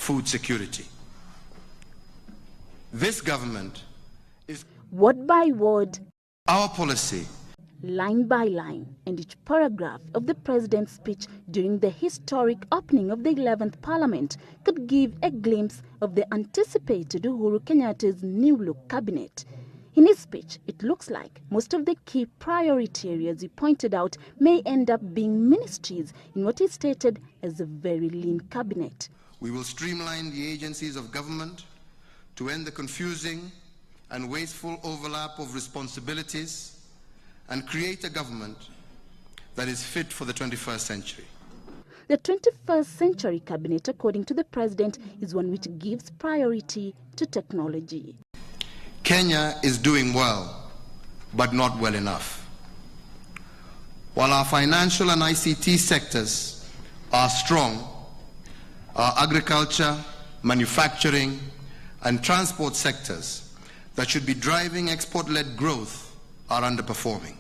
food security. This government is word by word, our policy, line by line, and each paragraph of the President's speech during the historic opening of the 11th Parliament could give a glimpse of the anticipated Uhuru Kenyatta's new-look cabinet. In his speech, it looks like most of the key priority areas he pointed out may end up being ministries in what he stated as a very lean cabinet. We will streamline the agencies of government to end the confusing and wasteful overlap of responsibilities and create a government that is fit for the 21st century. The 21st century cabinet, according to the President, is one which gives priority to technology. Kenya is doing well, but not well enough. While our financial and ICT sectors are strong, our agriculture, manufacturing, and transport sectors that should be driving export-led growth are underperforming.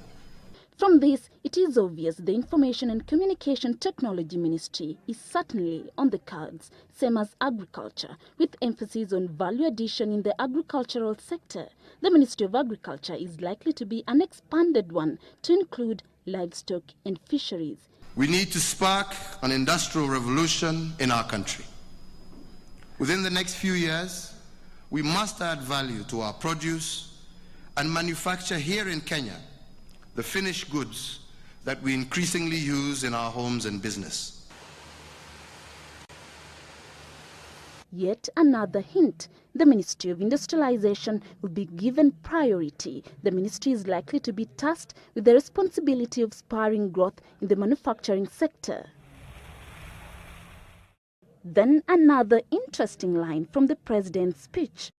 From this, it is obvious the Information and Communication Technology Ministry is certainly on the cards, same as agriculture, with emphasis on value addition in the agricultural sector. The Ministry of Agriculture is likely to be an expanded one to include livestock and fisheries. We need to spark an industrial revolution in our country. Within the next few years, we must add value to our produce and manufacture here in Kenya the finished goods that we increasingly use in our homes and business. Yet another hint, the Ministry of Industrialization will be given priority. The ministry is likely to be tasked with the responsibility of spurring growth in the manufacturing sector. Then another interesting line from the President's speech.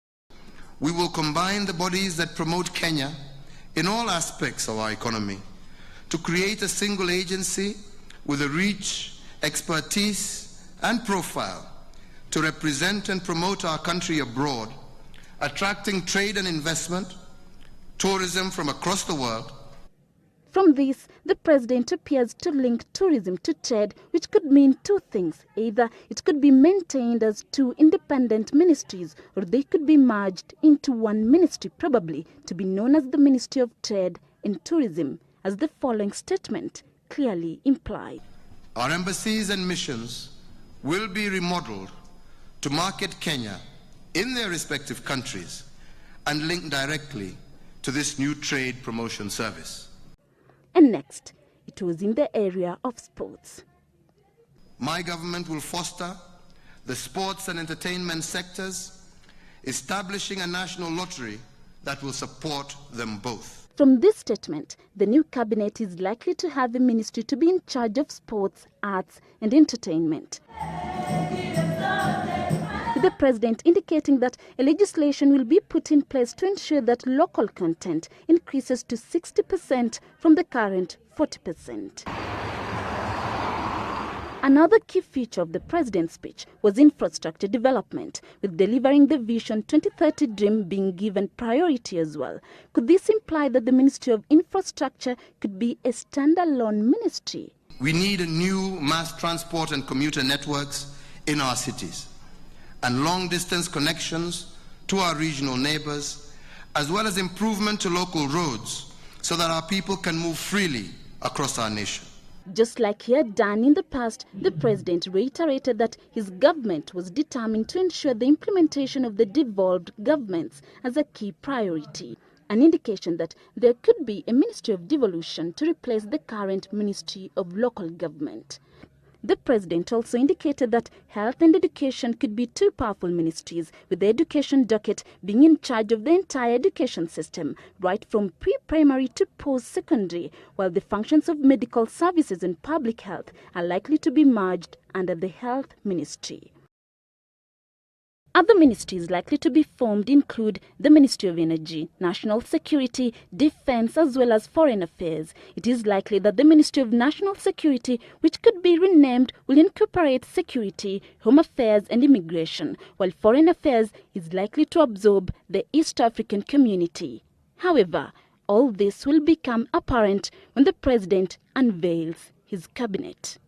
We will combine the bodies that promote Kenya in all aspects of our economy to create a single agency with a reach, expertise, and profile to represent and promote our country abroad, attracting trade and investment, tourism from across the world. From this, the President appears to link tourism to trade, which could mean two things. Either it could be maintained as two independent ministries, or they could be merged into one ministry, probably to be known as the Ministry of Trade and Tourism, as the following statement clearly implied. Our embassies and missions will be remodeled to market Kenya in their respective countries and link directly to this new trade promotion service. And next, it was in the area of sports. My government will foster the sports and entertainment sectors, establishing a national lottery that will support them both. From this statement, the new cabinet is likely to have a ministry to be in charge of sports, arts, and entertainment, with the President indicating that a legislation will be put in place to ensure that local content increases to 60% from the current 40%. Another key feature of the President's speech was infrastructure development, with delivering the Vision 2030 dream being given priority as well. Could this imply that the Ministry of Infrastructure could be a standalone ministry? We need a new mass transport and commuter networks in our cities, and long-distance connections to our regional neighbors, as well as improvement to local roads so that our people can move freely across our nation. Just like he had done in the past, the President reiterated that his government was determined to ensure the implementation of the devolved governments as a key priority, an indication that there could be a Ministry of Devolution to replace the current Ministry of Local Government. The President also indicated that health and education could be two powerful ministries, with the education docket being in charge of the entire education system, right from pre-primary to post-secondary, while the functions of medical services and public health are likely to be merged under the Health Ministry. Other ministries likely to be formed include the Ministry of Energy, National Security, Defense, as well as Foreign Affairs. It is likely that the Ministry of National Security, which could be renamed, will incorporate security, home affairs and immigration, while Foreign Affairs is likely to absorb the East African community. However, all this will become apparent when the President unveils his cabinet.